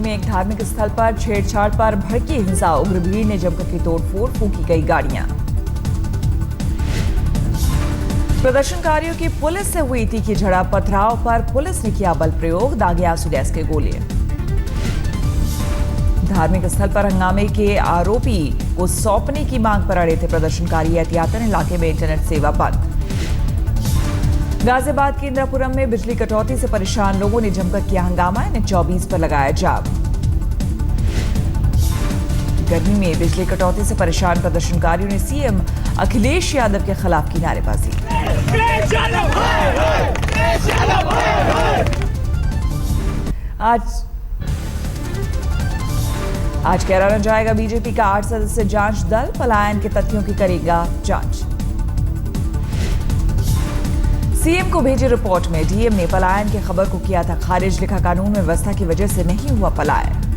में एक धार्मिक स्थल पर छेड़छाड़ पर भड़की हिंसा, उग्र भीड़ ने जमकर की तोड़फोड़, फूंकी गई गाड़ियां। प्रदर्शनकारियों की पुलिस से हुई तीखी झड़प, पथराव पर पुलिस ने किया बल प्रयोग, दागे आंसू गैस के गोले। धार्मिक स्थल पर हंगामे के आरोपी को सौंपने की मांग पर अड़े थे प्रदर्शनकारी, एहतियातन इलाके में इंटरनेट सेवा बंद। गाजियाबाद के इंदिरापुरम में बिजली कटौती से परेशान लोगों ने जमकर किया हंगामा, NH-24 पर लगाया जाम। गर्मी में बिजली कटौती से परेशान प्रदर्शनकारियों ने सीएम अखिलेश यादव के खिलाफ की नारेबाजी। आज कैराना जाएगा बीजेपी का 8 सदस्यीय जांच दल, पलायन के तथ्यों की करेगा जांच। सीएम को भेजी रिपोर्ट में डीएम ने पलायन की खबर को किया था खारिज, लिखा कानून में व्यवस्था की वजह से नहीं हुआ पलायन।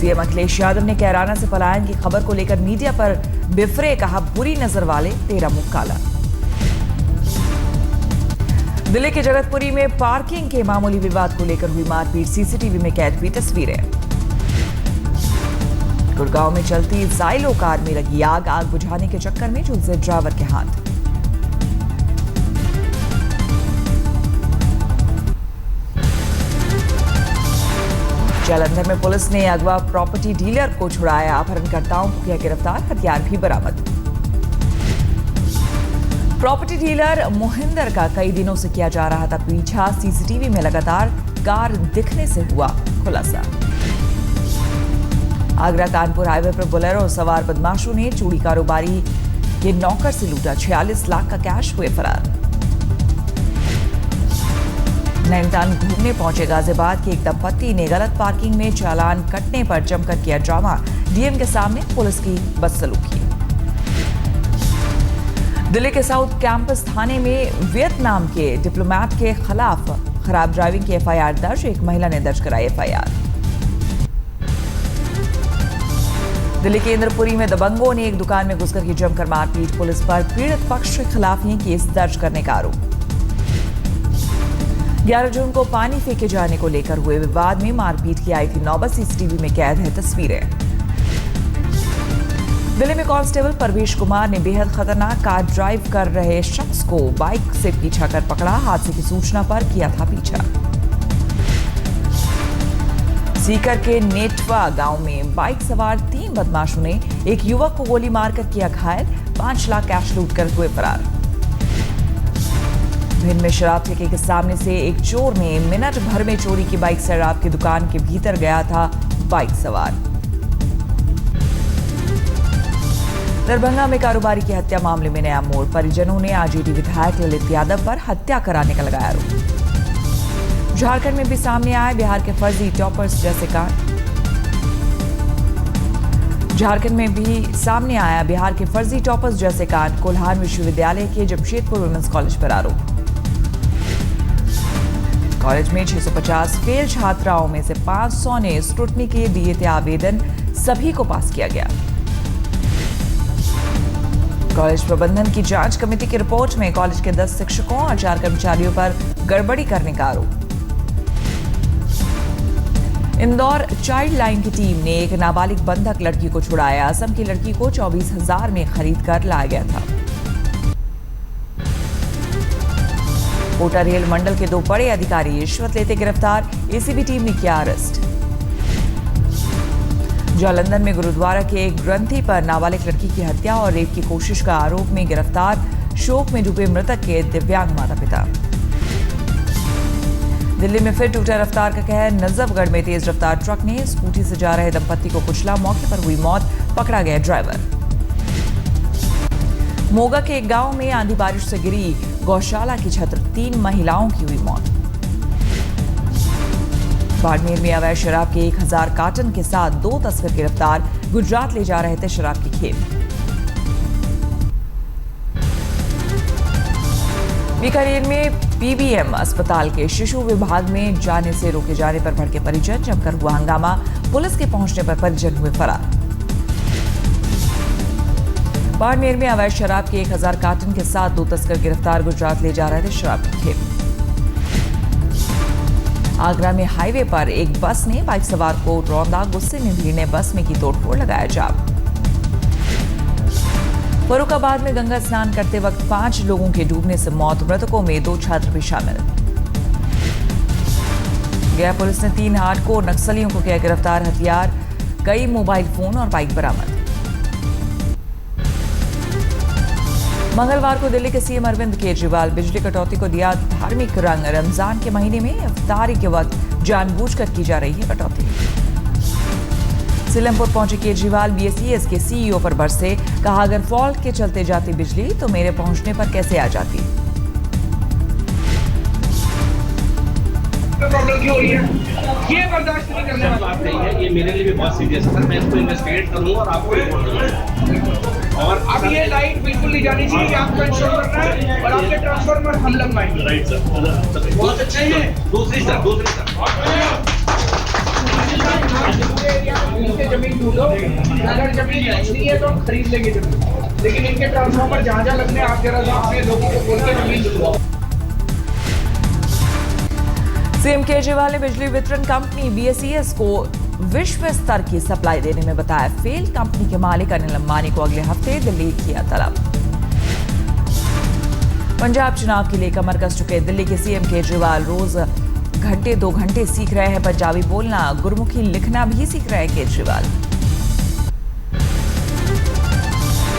सीएम अखिलेश यादव ने कैराना से पलायन की खबर को लेकर मीडिया पर बिफरे, कहा बुरी नजर वाले तेरा मुंह काला। दिल्ली के जगतपुरी में पार्किंग के मामूली विवाद को लेकर हुई मारपीट, सीसीटीवी में कैद हुई तस्वीरें। गुड़गांव में चलती जाइलो कार में लगी आग बुझाने के चक्कर में झुलसे ड्राइवर के हाथ। जालंधर में पुलिस ने अगवा प्रॉपर्टी डीलर को छुड़ाया, अपहरणकर्ताओं को किया गिरफ्तार, हथियार भी बरामद। प्रॉपर्टी डीलर मोहिंदर का कई दिनों से किया जा रहा था पीछा, सीसीटीवी में लगातार कार दिखने से हुआ खुलासा। आगरा कानपुर हाईवे पर बोलेरो सवार बदमाशों ने चूड़ी कारोबारी के नौकर से लूटा, 46 लाख का कैश, हुए फरार। नैनीताल घूमने पहुंचे गाजियाबाद के एक दंपत्ति ने गलत पार्किंग में चालान कटने पर जमकर किया ड्रामा, डीएम के सामने पुलिस की बदसलूकी। दिल्ली के साउथ कैंपस थाने में वियतनाम के डिप्लोमेट के खिलाफ खराब ड्राइविंग की एफआईआर दर्ज, एक महिला ने दर्ज कराई एफआईआर। दिल्ली के इंद्रपुरी में दबंगों ने एक दुकान में घुसकर की जमकर मारपीट, पुलिस पर पीड़ित पक्ष के खिलाफ ही केस दर्ज करने का आरोप। 11 जून को पानी फेंके जाने को लेकर हुए विवाद में मारपीट की आई थी नौबत, सीसीटीवी में कैद है तस्वीरें। दिल्ली में कांस्टेबल परवेश कुमार ने बेहद खतरनाक कार ड्राइव कर रहे शख्स को बाइक से पीछा कर पकड़ा, हादसे की सूचना पर किया था पीछा। सीकर के नेटवा गांव में बाइक सवार 3 बदमाशों ने एक युवक को गोली मारकर किया घायल, 5 लाख कैश लूट कर हुए फरार। भिंड में शराब ठेके के सामने से एक चोर ने मिनट भर में चोरी की बाइक शराब की दुकान के भीतर गया था बाइक सवार। दरभंगा में कारोबारी की हत्या मामले में नया मोड़, परिजनों ने आरजेडी विधायक ललित यादव पर हत्या कराने का लगाया आरोप। झारखंड में भी सामने आए बिहार के फर्जी टॉपर्स जैसे कांड। झारखंड में भी सामने आया बिहार के फर्जी टॉपर्स जैसे कांड, कोल्हान विश्वविद्यालय के जमशेदपुर वुमेन्स कॉलेज पर आरोप। कॉलेज में 650 फेल छात्राओं में से 500 ने स्क्रूटनी के दिए थे आवेदन, सभी को पास किया गया। कॉलेज प्रबंधन की जांच कमेटी की रिपोर्ट में कॉलेज के 10 शिक्षकों और 4 कर्मचारियों पर गड़बड़ी करने का आरोप। इंदौर चाइल्ड लाइन की टीम ने एक नाबालिग बंधक लड़की को छुड़ाया, असम की लड़की को 24,000 में खरीद कर लाया गया था। कोटा रेल मंडल के 2 बड़े अधिकारी रिश्वत लेते गिरफ्तार, एसीबी टीम ने किया अरेस्ट। जालंधर में गुरुद्वारा के एक ग्रंथी पर नाबालिग लड़की की हत्या और रेप की कोशिश का आरोप में गिरफ्तार, शोक में डूबे मृतक के दिव्यांग माता पिता। दिल्ली में फिर टूटा रफ्तार का कहर, नजफगढ़ में तेज रफ्तार ट्रक ने स्कूटी से जा रहे दंपत्ति को कुचला, मौके पर हुई मौत, पकड़ा गया ड्राइवर। मोगा के एक गांव में आंधी बारिश से गिरी गौशाला की छत, 3 महिलाओं की हुई मौत। बाड़मेर में अवैध शराब के 1000 कार्टन के साथ 2 तस्कर गिरफ्तार, गुजरात ले जा रहे थे शराब की खेप। बीकानेर में पीबीएम अस्पताल के शिशु विभाग में जाने से रोके जाने पर भड़के परिजन, जमकर हुआ हंगामा, पुलिस के पहुंचने पर परिजन हुए फरार। बाड़मेर में अवैध शराब के 1000 कार्टन के साथ 2 तस्कर गिरफ्तार, गुजरात ले जा रहे थे शराब की खेप। आगरा में हाईवे पर एक बस ने बाइक सवार को रौंदा, गुस्से में भीड़ ने बस में की तोड़फोड़, लगाया जाम। फर्रुखाबाद में गंगा स्नान करते वक्त 5 लोगों के डूबने से मौत, मृतकों में 2 छात्र भी शामिल। गया पुलिस ने 3 हार्डकोर नक्सलियों को किया गिरफ्तार, हथियार, कई मोबाइल फोन और बाइक बरामद। मंगलवार को दिल्ली के सीएम अरविंद केजरीवाल बिजली कटौती को दिया धार्मिक रंग, रमजान के महीने में इफ्तारी के वक्त जानबूझकर की जा रही है कटौती। सीलमपुर पहुंचे केजरीवाल, बीएसईएस के सीईओ पर बरसे, कहा अगर फॉल्ट के चलते जाती बिजली तो मेरे पहुंचने पर कैसे आ जाती। प्रॉब्लम क्यों हो रही है? ये बर्दाश्त नहीं करने वाली बात नहीं है। ये मेरे लिए भी बहुत सीरियस है। मैं इसको इन्वेस्टिगेट करूंगा और आपको रिपोर्ट दूंगा। और अब ये लाइट बिल्कुल नहीं जानी चाहिए। आपको इंश्योर करना है और आपके ट्रांसफार्मर हम लगवाएंगे। राइट सर, बहुत अच्छे हैं। दूसरी सर इनके जमीन ढूंढो, अगर जमीन नहीं है तो हम खरीद लेंगे जमीन, लेकिन इनके ट्रांसफार्मर जहाँ जहाँ लगने आप जरा अपने लोगों को बोल के जमीन ढूंढो। सीएम केजरीवाल ने बिजली वितरण कंपनी बीएसईएस को विश्व स्तर की सप्लाई देने में बताया फेल। कंपनी के मालिक अनिल अंबानी को अगले हफ्ते दिल्ली किया तलब। पंजाब चुनाव के लिए कमर कस चुके दिल्ली के सीएम केजरीवाल रोज घंटे 2 घंटे सीख रहे हैं पंजाबी बोलना, गुरमुखी लिखना भी सीख रहे हैं केजरीवाल।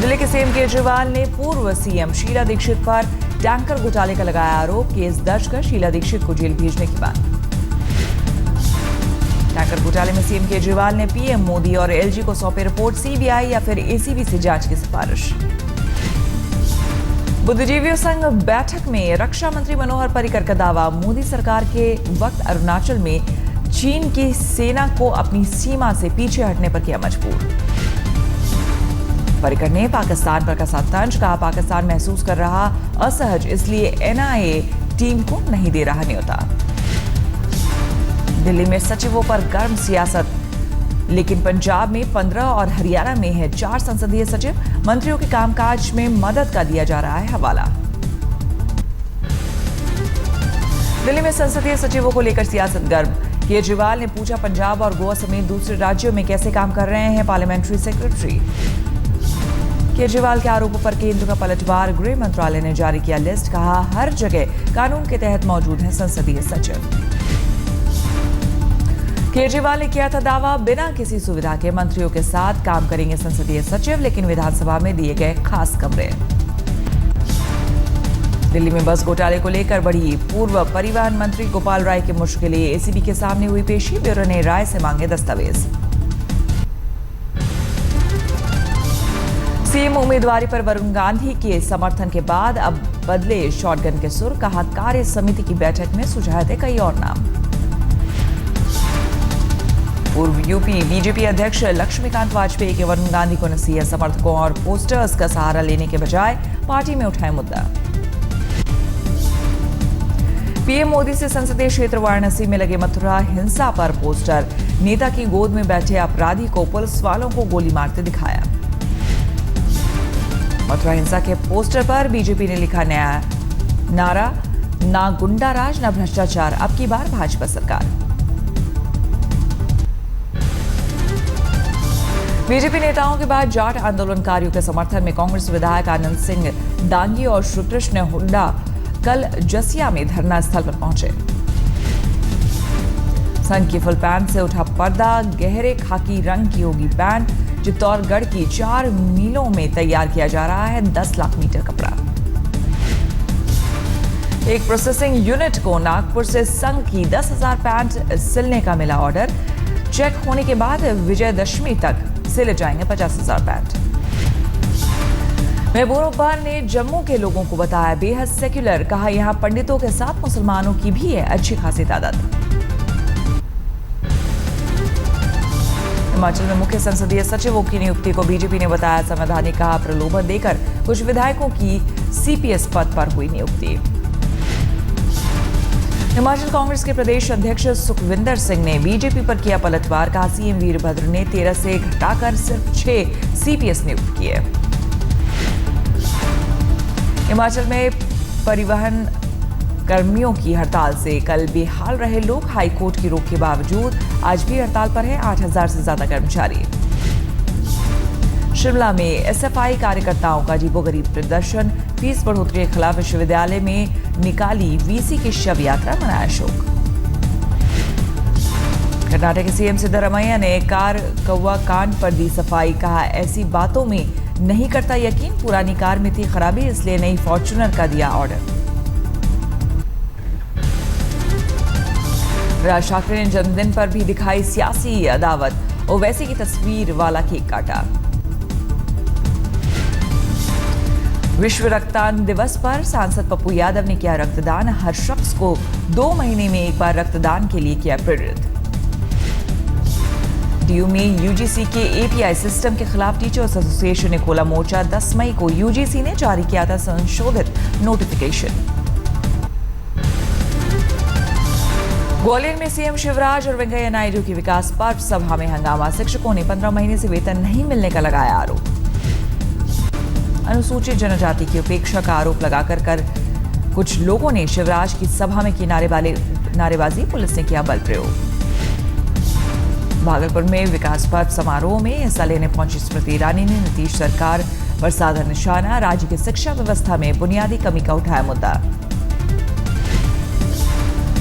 दिल्ली के सीएम केजरीवाल ने पूर्व सीएम शीला दीक्षित पर टैंकर घोटाले का लगाया आरोप, केस दर्ज कर शीला दीक्षित को जेल भेजने की बात। टैंकर घोटाले में सीएम केजरीवाल ने पीएम मोदी और एलजी को सौंपी रिपोर्ट, सीबीआई या फिर एसीबी से जांच की सिफारिश। बुद्धिजीवियों संघ बैठक में रक्षा मंत्री मनोहर पर्रिकर का दावा, मोदी सरकार के वक्त अरुणाचल में चीन की सेना को अपनी सीमा से पीछे हटने पर किया मजबूर। पर्रिकर ने पाकिस्तान पर कसा तंज, कहा पाकिस्तान महसूस कर रहा असहज, इसलिए एनआईए टीम को नहीं दे रहा न्योता। दिल्ली में सचिवों पर गर्म सियासत, लेकिन पंजाब में 15 और हरियाणा में है 4 संसदीय सचिव, मंत्रियों के कामकाज में मदद का दिया जा रहा है हवाला। दिल्ली में संसदीय सचिवों को लेकर सियासत गर्म, केजरीवाल ने पूछा पंजाब और गोवा समेत दूसरे राज्यों में कैसे काम कर रहे हैं पार्लियामेंट्री सेक्रेटरी। केजरीवाल के आरोपों पर केंद्र का पलटवार, गृह मंत्रालय ने जारी किया लिस्ट, कहा हर जगह कानून के तहत मौजूद है संसदीय सचिव। केजरीवाल ने किया था दावा, बिना किसी सुविधा के मंत्रियों के साथ काम करेंगे संसदीय सचिव, लेकिन विधानसभा में दिए गए खास कमरे। दिल्ली में बस घोटाले को लेकर बढ़ी, पूर्व परिवहन मंत्री गोपाल राय की मुश्किलें, एसीबी के सामने हुई पेशी, ब्यूरो ने राय से मांगे दस्तावेज। सीएम उम्मीदवारी पर वरुण गांधी के समर्थन के बाद अब बदले शॉटगन के सुर, कहा कार्य समिति की बैठक में सुझाए थे कई और नाम। पूर्व यूपी बीजेपी अध्यक्ष लक्ष्मीकांत वाजपेयी के वरुण गांधी को नसीहत, समर्थकों और पोस्टर्स का सहारा लेने के बजाय पार्टी में उठाए मुद्दा। पीएम मोदी से संसदीय क्षेत्र वाराणसी में लगे मथुरा हिंसा पर पोस्टर, नेता की गोद में बैठे अपराधी को पुलिस वालों को गोली मारते दिखाया। मथुरा हिंसा के पोस्टर पर बीजेपी ने लिखा नया नारा, ना गुंडाराज ना भ्रष्टाचार, अब की बार भाजपा सरकार। बीजेपी नेताओं के बाद जाट आंदोलनकारियों के समर्थन में कांग्रेस विधायक आनंद सिंह दांगी और श्रीकृष्ण हुड्डा कल जसिया में धरना स्थल पर पहुंचे। संघ की फुल पैंट से उठा पर्दा, गहरे खाकी रंग की होगी पैंट, चित्तौड़गढ़ की 4 मिलों में तैयार किया जा रहा है 10 लाख मीटर कपड़ा। एक प्रोसेसिंग यूनिट को नागपुर से संघ की 10,000 पैंट सिलने का मिला ऑर्डर, चेक होने के बाद विजयदशमी तक सिले जाएंगे 50,000 पैंट। महबूबा ने जम्मू के लोगों को बताया बेहद सेक्युलर, कहा यहां पंडितों के साथ मुसलमानों की भी है अच्छी खासी तादाद। हिमाचल में मुख्य संसदीय सचिवों की नियुक्ति को बीजेपी ने बताया संवैधानिक, कहा प्रलोभन देकर कुछ विधायकों की सीपीएस पद पर हुई नियुक्ति। हिमाचल कांग्रेस के प्रदेश अध्यक्ष सुखविंदर सिंह ने बीजेपी पर किया पलटवार, कहा सीएम वीरभद्र ने 13 से घटाकर सिर्फ 6 सीपीएस नियुक्त किए। हिमाचल में परिवहन कर्मियों की हड़ताल से कल बेहाल रहे लोग। हाईकोर्ट की रोक के बावजूद आज भी हड़ताल पर है 8,000 से ज्यादा कर्मचारी। शिमला में एसएफआई कार्यकर्ताओं का अजीबोगरीब प्रदर्शन। फीस बढ़ोतरी के खिलाफ विश्वविद्यालय में निकाली वीसी की शव यात्रा, मनाया शोक। कर्नाटक के सीएम सिद्धरामैया ने कार कौवा कांड पर दी सफाई। कहा, ऐसी बातों में नहीं करता यकीन। पुरानी कार में थी खराबी, इसलिए नई फॉर्च्यूनर का दिया ऑर्डर। राज ठाकरे ने जन्मदिन पर भी दिखाई सियासी अदावत। ओवैसी की तस्वीर वाला केक काटा। विश्व रक्तदान दिवस पर सांसद पप्पू यादव ने किया रक्तदान। हर शख्स को 2 महीने में एक बार रक्तदान के लिए किया प्रेरित। डीयू में यूजीसी के एपीआई सिस्टम के खिलाफ टीचर्स एसोसिएशन ने खोला मोर्चा। 10 मई को यूजीसी ने जारी किया था संशोधित नोटिफिकेशन। ग्वालियर में सीएम शिवराज और वेंकैया नायडू की विकास पर्व सभा में हंगामा। शिक्षकों ने 15 महीने से वेतन नहीं मिलने का लगाया आरोप। अनुसूचित जनजाति की उपेक्षा का आरोप लगाकर कुछ लोगों ने शिवराज की सभा में की नारेबाजी। पुलिस ने किया बल प्रयोग। भागलपुर में विकास पर्व समारोह में हिस्सा लेने पहुंची स्मृति ईरानी ने नीतीश सरकार पर साधा निशाना। राज्य की शिक्षा व्यवस्था में बुनियादी कमी का उठाया मुद्दा।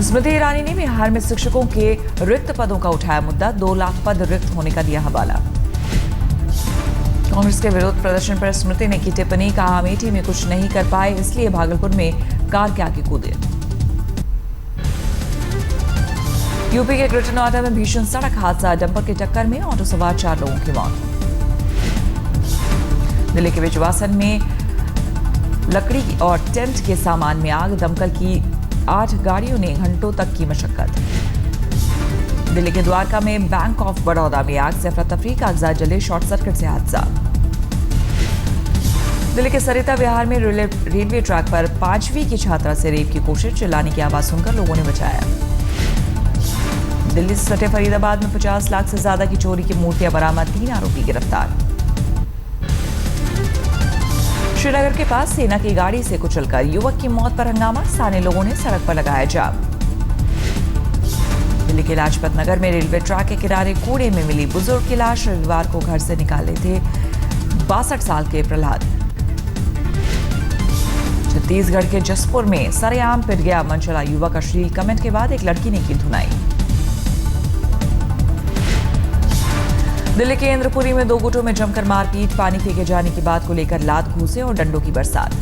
स्मृति ईरानी ने बिहार में शिक्षकों के रिक्त पदों का उठाया मुद्दा। 2 लाख पद रिक्त होने का दिया हवाला। कांग्रेस के विरोध प्रदर्शन पर स्मृति ने की टिप्पणी। कहा, अमेठी में कुछ नहीं कर पाए, इसलिए भागलपुर में कार के आगे कूदे। यूपी के ग्रेटर नोएडा में भीषण सड़क हादसा। डंपर की टक्कर में ऑटो सवार 4 लोगों की मौत। दिल्ली के विजयवासन में लकड़ी और टेंट के सामान में आग। दमकल की 8 गाड़ियों ने घंटों तक की मशक्कत। दिल्ली के द्वारका में बैंक ऑफ बड़ौदा में आग से अफरा तफरी। कागजात जले, शॉर्ट सर्किट से हादसा। दिल्ली के सरिता विहार में रेलवे ट्रैक पर 5वीं की छात्रा से रेप की कोशिश। चिल्लाने की आवाज सुनकर लोगों ने बचाया। दिल्ली से सटे फरीदाबाद में 50 लाख से ज्यादा की चोरी की मूर्तियां बरामद। 3 आरोपी गिरफ्तार। श्रीनगर के पास सेना की गाड़ी से कुचलकर युवक की मौत पर हंगामा। स्थानीय लोगों ने सड़क पर लगाया जाम। दिल्ली के लाजपत नगर में रेलवे ट्रैक के किनारे कूड़े में मिली बुजुर्ग की लाश। रविवार को घर से निकाले थे 62 साल के प्रहलाद। छत्तीसगढ़ के जसपुर में सरेआम पिट गया मनचला युवक। अश्लील कमेंट के बाद एक लड़की ने की धुनाई। दिल्ली के इंद्रपुरी में 2 गुटों में जमकर मारपीट। पानी फेंके जाने की बात को लेकर लात घूसे और डंडों की बरसात।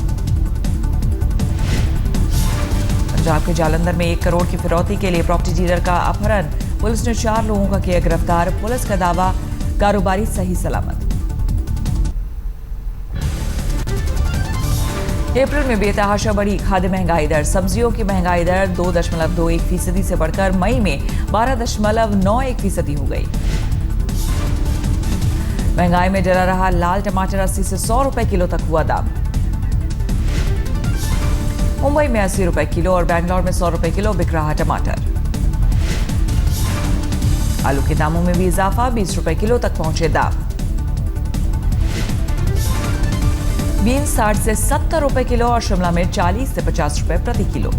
पंजाब के जालंधर में 1 करोड़ की फिरौती के लिए प्रॉपर्टी डीलर का अपहरण। पुलिस ने 4 लोगों का किया गिरफ्तार। पुलिस का दावा, कारोबारी सही सलामत। अप्रैल में बेतहाशा बढ़ी खाद्य महंगाई दर। सब्जियों की महंगाई दर 2.21% से बढ़कर मई में 12.91% हो गई। महंगाई में डरा रहा लाल टमाटर 80 से 100 रुपए किलो तक हुआ दाम। मुंबई में 80 रुपए किलो और बैंगलोर में 100 रुपए किलो बिक रहा टमाटर। आलू के दामों में भी इजाफा। 20 रुपए किलो तक पहुंचे दाम। बीन्स 60 से 70 रुपए किलो और शिमला मिर्च 40 से 50 रुपए प्रति किलो।